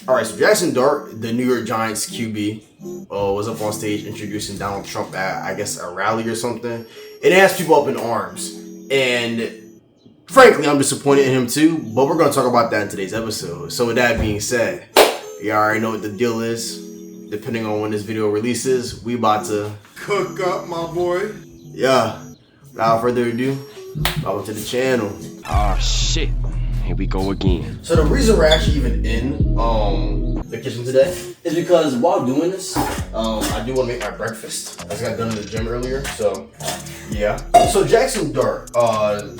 All right, so Jaxson Dart, the New York Giants QB, was up on stage introducing Donald Trump at, I guess, a rally or something. It has people up in arms. And frankly, I'm disappointed in him too, but we're going to talk about that in today's episode. So with that being said, you already know what the deal is. Depending on when this video releases, we about to cook up, my boy. Yeah. Without further ado, welcome to the channel. Oh shit. Here we go again. So the reason we're actually even in the kitchen today is because while doing this, I do want to make my breakfast. I just got done in the gym earlier, so yeah. So Jaxson Dart,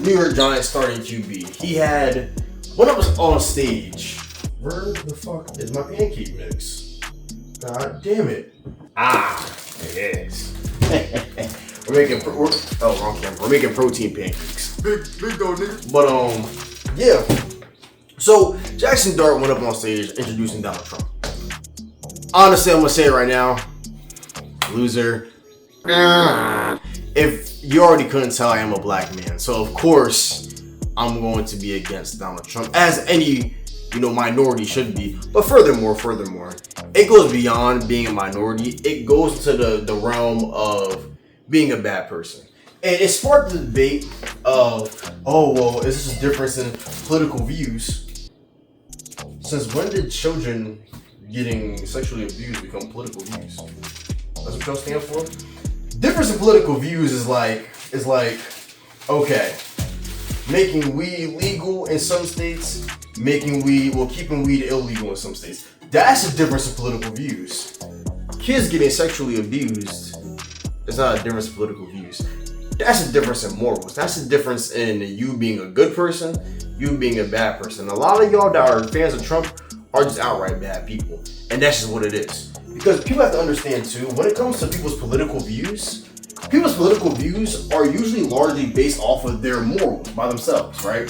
New York Giants starting QB, he had, when I was on stage, where the fuck is my pancake mix? God damn it. It is. Wrong camera. We're making protein pancakes. Big go, nigga. But yeah. So Jaxson Dart went up on stage introducing Donald Trump. Honestly, I'm gonna say it right now. Loser. If you already couldn't tell, I am a black man. So of course I'm going to be against Donald Trump, as any minority should be. But furthermore, it goes beyond being a minority. It goes to the realm of being a bad person. And it sparked the debate of, is this a difference in political views? Since when did children getting sexually abused become political views? That's what y'all stand for? Difference in political views is like, okay, making weed legal in some states, keeping weed illegal in some states. That's a difference in political views. Kids getting sexually abused is not a difference in political views. That's a difference in morals. That's a difference in you being a good person, you being a bad person. A lot of y'all that are fans of Trump are just outright bad people. And that's just what it is. Because people have to understand too, when it comes to people's political views are usually largely based off of their morals by themselves, right?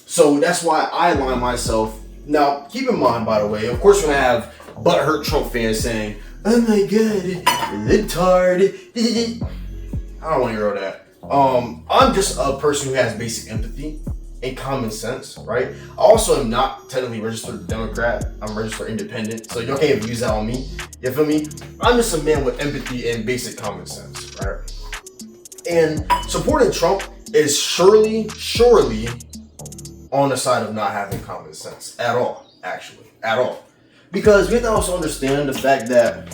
So that's why I align myself. Now, keep in mind, by the way, of course, when I have butthurt Trump fans saying, "Oh my god, libtard," I don't want to hear all that. I'm just a person who has basic empathy and common sense, right? I also am not technically registered Democrat. I'm registered independent, so y'all can't use that on me. You feel me? I'm just a man with empathy and basic common sense, right? And supporting Trump is surely on the side of not having common sense at all, actually, at all. Because we have to also understand the fact that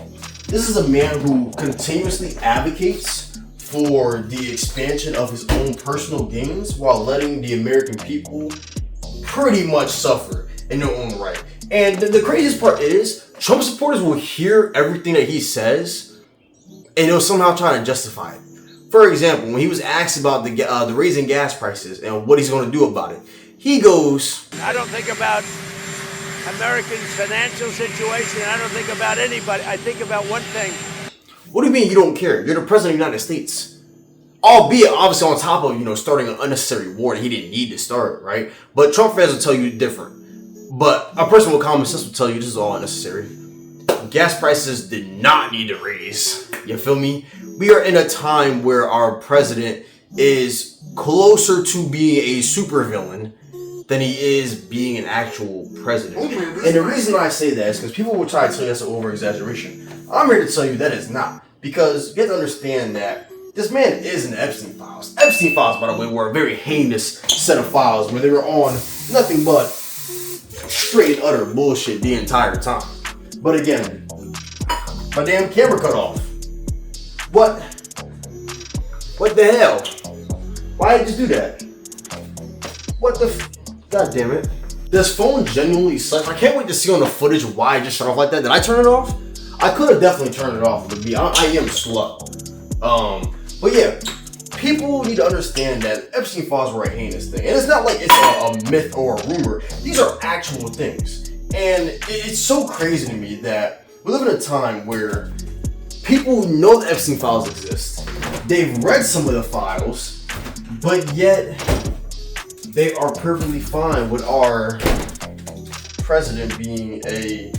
this is a man who continuously advocates for the expansion of his own personal gains while letting the American people pretty much suffer in their own right. And the craziest part is, Trump supporters will hear everything that he says and they'll somehow try to justify it. For example, when he was asked about the raising gas prices and what he's going to do about it, he goes, "I don't think about Americans' financial situation. I don't think about anybody. I think about one thing." What do you mean you don't care? You're the president of the United States. Albeit, obviously, on top of, starting an unnecessary war that he didn't need to start, right? But Trump fans will tell you different. But a person with common sense will tell you this is all unnecessary. Gas prices did not need to raise. You feel me? We are in a time where our president is closer to being a supervillain than he is being an actual president. And the reason I say that is because people will try to tell you that's an over-exaggeration. I'm here to tell you that it's not. Because you have to understand that this man is in the Epstein files. Epstein files, by the way, were a very heinous set of files where they were on nothing but straight and utter bullshit the entire time. But again, my damn camera cut off. What the hell? Why did you do that? What the God damn it. This phone genuinely sucks. I can't wait to see on the footage why I just shut off like that. Did I turn it off? I could have definitely turned it off, but I am slow. But yeah, people need to understand that Epstein files were a heinous thing. And it's not like it's a myth or a rumor. These are actual things. And it's so crazy to me that we live in a time where people know the Epstein files exist. They've read some of the files, but yet they are perfectly fine with our president being a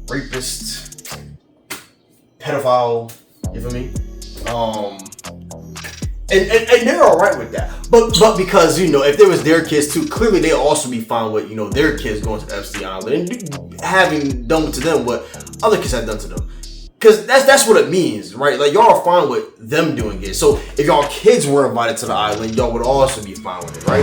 rapist, pedophile, you feel me? And they're all right with that. But because, you know, if there was their kids too, clearly they'll also be fine with, you know, their kids going to Epstein Island and having done to them what other kids have done to them. Because that's what it means, right? Like, y'all are fine with them doing it. So if y'all kids were invited to the island, y'all would also be fine with it, right?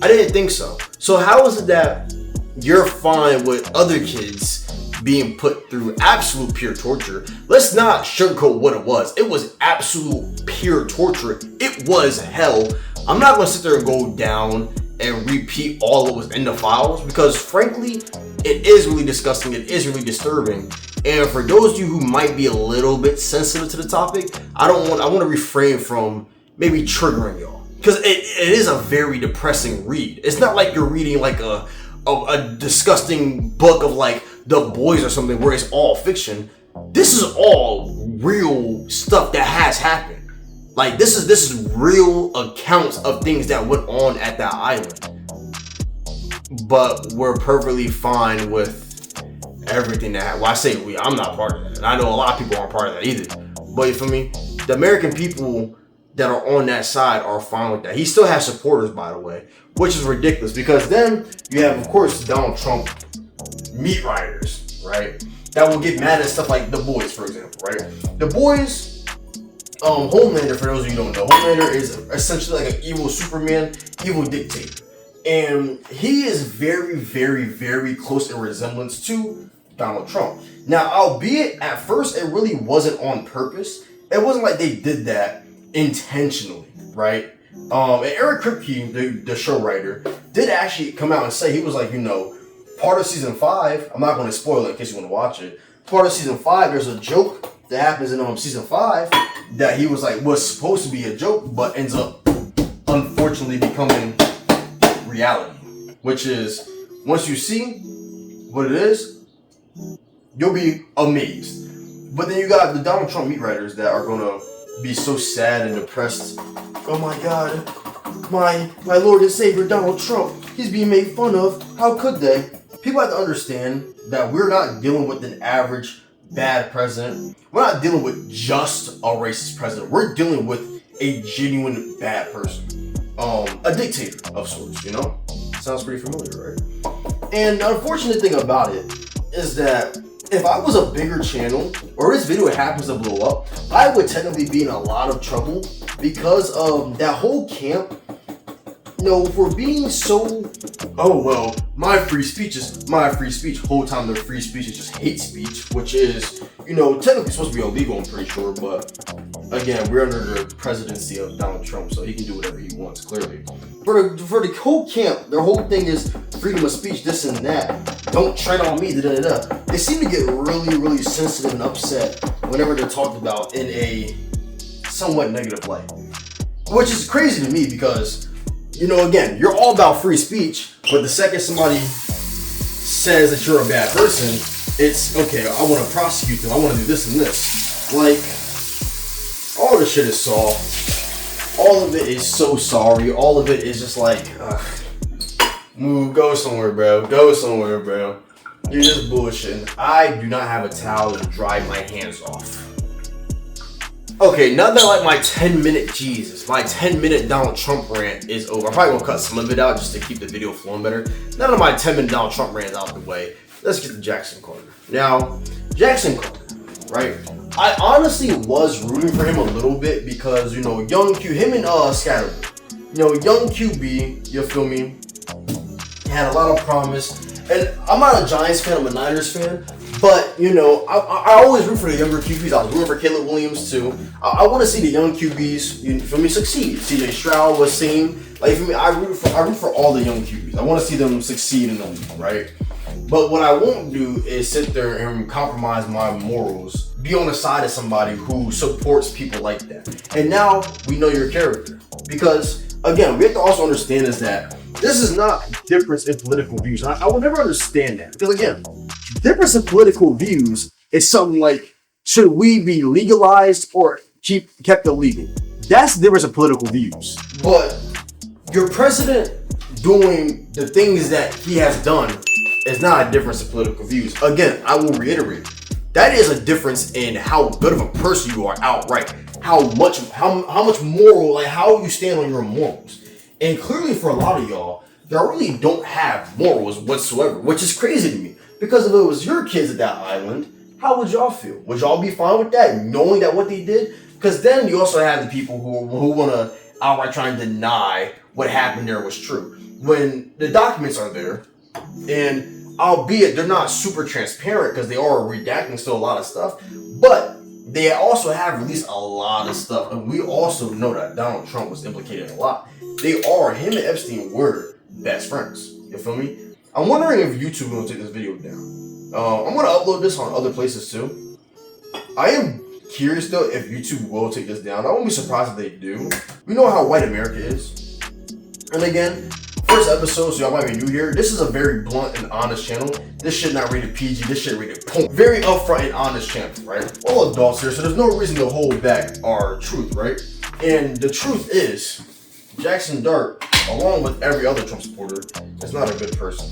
I didn't think so. So how is it that you're fine with other kids being put through absolute pure torture? Let's not sugarcoat what it was. It was absolute pure torture. It was hell. I'm not going to sit there and go down and repeat all that was in the files because, frankly, it is really disgusting. It is really disturbing. And for those of you who might be a little bit sensitive to the topic, I want to refrain from maybe triggering y'all because it is a very depressing read. It's not like you're reading like a disgusting book of like The Boys or something where it's all fiction. This is all real stuff that has happened. Like this is real accounts of things that went on at that island. But we're perfectly fine with everything that happened. Well, I say we, I'm not part of that. And I know a lot of people aren't part of that either. But you feel me? The American people that are on that side are fine with that. He still has supporters, by the way, which is ridiculous because then you have, of course, Donald Trump meat riders, right? That will get mad at stuff like The Boys, for example, right? The Boys, Homelander, for those of you who don't know, Homelander is essentially like an evil Superman, evil dictator. And he is very, very, very close in resemblance to Donald Trump. Now, albeit at first it really wasn't on purpose. It wasn't like they did that intentionally, right? And Eric Kripke, the show writer, did actually come out and say, he was like, you know, part of season 5, I'm not going to spoil it in case you want to watch it. Part of season 5, there's a joke that happens in season 5 that he was like, was supposed to be a joke, but ends up unfortunately becoming reality. Which is, once you see what it is, you'll be amazed. But then you got the Donald Trump meat writers that are going to be so sad and depressed. Oh my God, my Lord and Savior Donald Trump, he's being made fun of. How could they? People have to understand that we're not dealing with an average bad president. We're not dealing with just a racist president. We're dealing with a genuine bad person. A dictator of sorts, you know? Sounds pretty familiar, right? And the unfortunate thing about it is that if I was a bigger channel, or this video happens to blow up, I would technically be in a lot of trouble because of that whole camp, you know, for being so, oh, well, my free speech is my free speech. Whole time their free speech is just hate speech, which is, you know, technically supposed to be illegal, I'm pretty sure, but again, we're under the presidency of Donald Trump, so he can do whatever he wants, clearly. For the whole camp, their whole thing is freedom of speech, this and that. Don't tread on me, da-da-da-da. They seem to get really, really sensitive and upset whenever they're talked about in a somewhat negative light. Which is crazy to me because, you know, again, you're all about free speech, but the second somebody says that you're a bad person, it's, okay, I want to prosecute them, I want to do this and this. Like, all this shit is soft. All of it is so sorry. All of it is just like, move, go somewhere, bro. Go somewhere, bro. You're just bullshitting. I do not have a towel to dry my hands off. Okay, now that like my 10-minute Donald Trump rant is over. I'm probably gonna cut some of it out just to keep the video flowing better. Now that my 10-minute Donald Trump rant is out of the way, let's get to Jaxson Carter. Now, Jaxson Carter, right? I honestly was rooting for him a little bit because, you know, young Q, him and Scatterboard, you know, young QB, you feel me? He had a lot of promise. And I'm not a Giants fan, I'm a Niners fan. But, you know, I always root for the younger QBs. I was rooting for Caleb Williams too. I want to see the young QBs, you feel me, succeed. CJ Stroud was same. Like, for me, I root for all the young QBs. I want to see them succeed in the league, right? But what I won't do is sit there and compromise my morals, be on the side of somebody who supports people like that. And now we know your character. Because, again, we have to also understand is that this is not difference in political views. I will never understand that. Because, again, difference in political views is something like, should we be legalized or kept illegal? That's the difference in political views. But your president doing the things that he has done is not a difference in political views. Again, I will reiterate, that is a difference in how good of a person you are outright. how much moral, like how you stand on your morals. And clearly for a lot of y'all, y'all really don't have morals whatsoever, which is crazy to me. Because if it was your kids at that island, how would y'all feel? Would y'all be fine with that, knowing that what they did? Because then you also have the people who want to outright try and deny what happened there was true. When the documents are there, and albeit they're not super transparent because they are redacting still a lot of stuff, but they also have released a lot of stuff. And we also know that Donald Trump was implicated in a lot. Him and Epstein were best friends. You feel me? I'm wondering if YouTube will take this video down. I'm going to upload this on other places too. I am curious though if YouTube will take this down. I won't be surprised if they do. We know how white America is. And again, first episode, so y'all might be new here. This is a very blunt and honest channel. This shit not rated PG. This shit rated porn. Very upfront and honest channel, right? All adults here, so there's no reason to hold back our truth, right? And the truth is, Jaxson Dart, along with every other Trump supporter, is not a good person.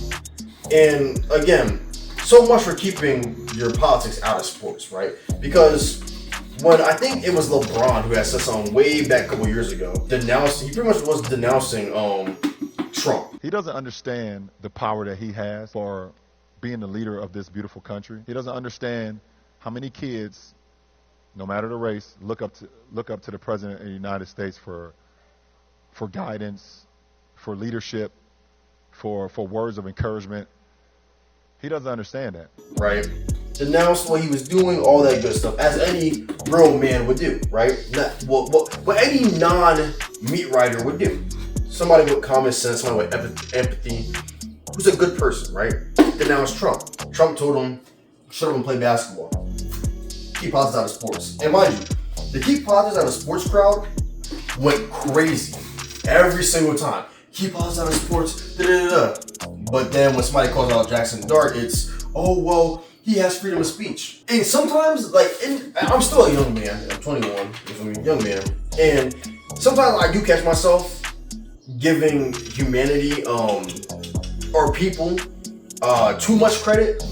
And again, so much for keeping your politics out of sports, right? Because when I think it was LeBron who had said something way back a couple years ago, he pretty much was denouncing Trump. He doesn't understand the power that he has for being the leader of this beautiful country. He doesn't understand how many kids, no matter the race, look up to the president of the United States for guidance, for leadership, for words of encouragement. He doesn't understand that. Right? Denounced what he was doing, all that good stuff, as any real man would do, right? What any non-meat writer would do. Somebody with common sense, somebody with empathy, who's a good person, right? Denounced Trump. Trump told him, shut up and play basketball. Keep politics out of sports. And mind you, the keep politics out of sports crowd went crazy every single time. Keep politics out of sports, da-da-da-da. But then when somebody calls out Jaxson Dart, it's, oh, well, he has freedom of speech. And sometimes, I'm still a young man. I'm 21, young man. And sometimes I do catch myself giving humanity or people too much credit.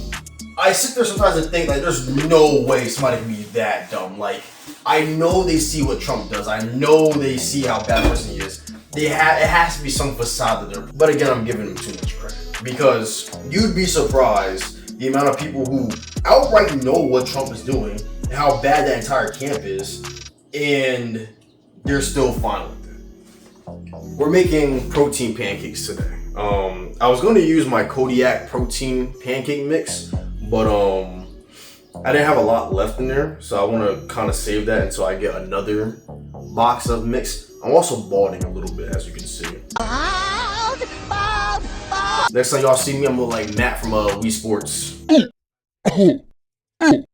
I sit there sometimes and think, like, there's no way somebody can be that dumb. Like, I know they see what Trump does. I know they see how bad a person he is. It has to be some facade there. But again, I'm giving him too much credit. Because you'd be surprised the amount of people who outright know what Trump is doing and how bad that entire camp is, and they're still fine with it. We're making protein pancakes today. I was going to use my Kodiak protein pancake mix, but I didn't have a lot left in there, so I want to kind of save that until I get another box of mix. I'm also balding a little bit, as you can see. Next time y'all see me, I'm gonna like Matt from Wii Sports.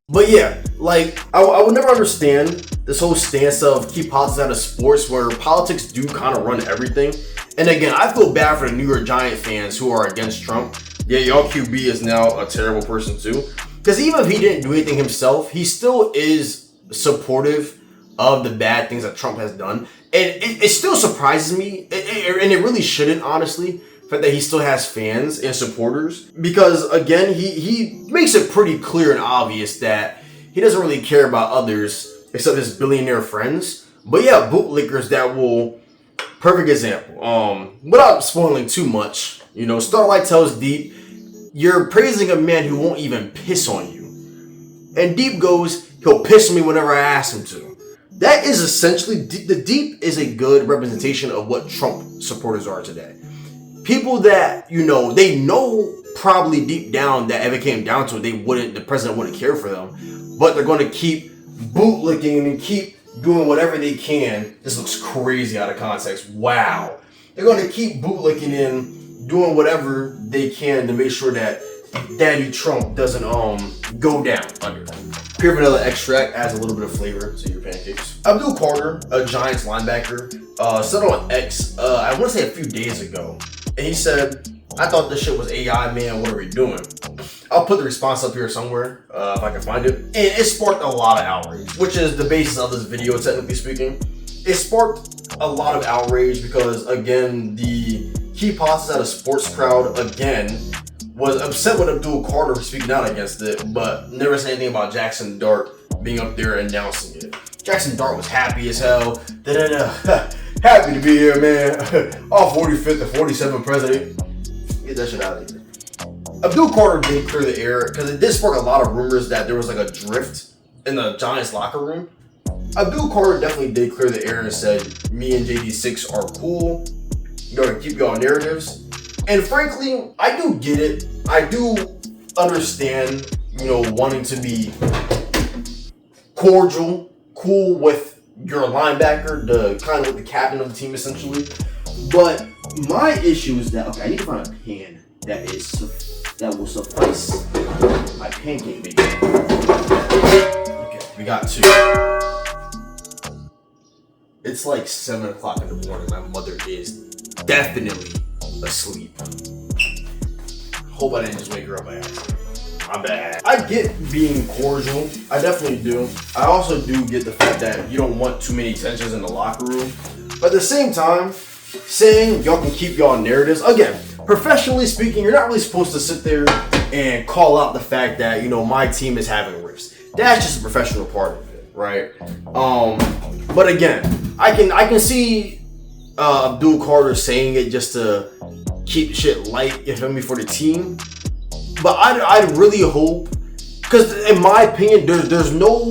But yeah, like I would never understand this whole stance of keep politics out of sports, where politics do kind of run everything. And again, I feel bad for the New York Giant fans who are against Trump. Yeah, y'all QB is now a terrible person too. Because even if he didn't do anything himself, he still is supportive of the bad things that Trump has done. And it still surprises me, and it really shouldn't, honestly, the fact that he still has fans and supporters. Because, again, he makes it pretty clear and obvious that he doesn't really care about others except his billionaire friends. But yeah, bootlickers that will... Perfect example. Without spoiling too much, Starlight tells Deep, you're praising a man who won't even piss on you. And Deep goes, he'll piss on me whenever I ask him to. That is essentially, the Deep is a good representation of what Trump supporters are today. People that, they know probably deep down that if it came down to it, the president wouldn't care for them. But they're going to keep bootlicking and keep doing whatever they can. This looks crazy out of context. Wow. They're going to keep bootlicking and doing whatever they can to make sure that Daddy Trump doesn't go down under them. Pure vanilla extract adds a little bit of flavor to your pancakes. Abdul Carter, a Giants linebacker, said on X, I want to say a few days ago, and he said, I thought this shit was AI, man, what are we doing? I'll put the response up here somewhere, if I can find it. And it sparked a lot of outrage, which is the basis of this video, technically speaking. It sparked a lot of outrage because, again, the key politics out of sports crowd, again, was upset with Abdul Carter for speaking out against it, but never said anything about Jaxson Dart being up there announcing it. Jaxson Dart was happy as hell. Happy to be here, man. Our 45th and 47th president. Get that shit out of here. Abdul Carter did clear the air because it did spark a lot of rumors that there was like a drift in the Giants locker room. Abdul Carter definitely did clear the air and said, me and JD6 are cool. You're gonna keep y'all narratives. And frankly, I do get it. I do understand, wanting to be cordial, cool with your linebacker, the kind of the captain of the team essentially. But my issue is that, okay, I need to find a pen that will suffice my pancake making. Okay, we got two. It's like 7 o'clock in the morning. My mother is definitely asleep. Hope I didn't just wake her up by accident. My bad. I get being cordial. I definitely do. I also do get the fact that you don't want too many tensions in the locker room. But at the same time, saying y'all can keep y'all narratives, again, professionally speaking, you're not really supposed to sit there and call out the fact that, my team is having rifts. That's just a professional part of it, right? But again, I can see Abdul Carter saying it just to keep shit light, you feel me, for the team. But I'd really hope, because in my opinion, there's no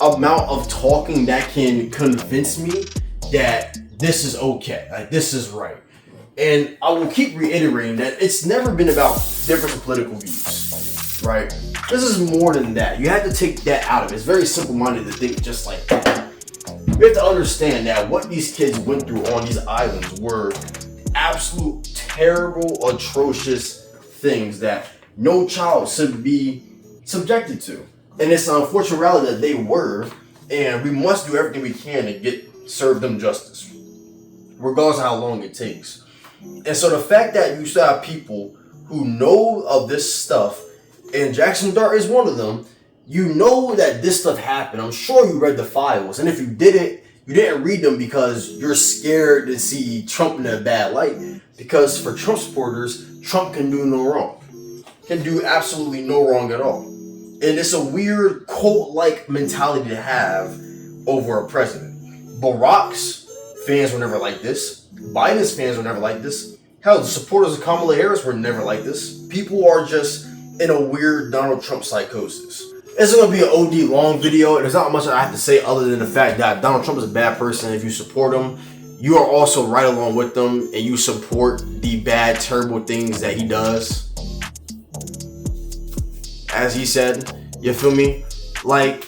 amount of talking that can convince me that this is okay, like this is right. And I will keep reiterating that it's never been about different political views, right? This is more than that. You have to take that out of it. It's very simple-minded to think just like that. You have to understand that what these kids went through on these islands were absolute terrible, atrocious things that no child should be subjected to. And it's an unfortunate reality that they were, and we must do everything we can to serve them justice, regardless of how long it takes. And so the fact that you still have people who know of this stuff, and Jaxson Dart is one of them, you know that this stuff happened. I'm sure you read the files, and if you didn't read them because you're scared to see Trump in a bad light. Because for Trump supporters, Trump can do no wrong. Can do absolutely no wrong at all. And it's a weird cult-like mentality to have over a president. Barack's fans were never like this. Biden's fans were never like this. Hell, the supporters of Kamala Harris were never like this. People are just in a weird Donald Trump psychosis. This is going to be an OD long video, and there's not much I have to say other than the fact that Donald Trump is a bad person. If you support him, you are also right along with them, and you support the bad, terrible things that he does. As he said, you feel me? Like,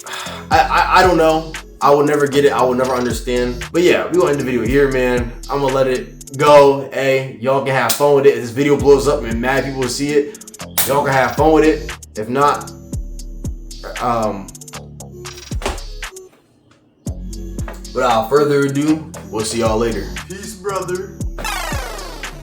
I don't know. I will never get it. I will never understand. But yeah, we're going to end the video here, man. I'm going to let it go. Hey, y'all can have fun with it. If this video blows up and mad people will see it, y'all can have fun with it. If not, without further ado, we'll see y'all later. Peace, brother.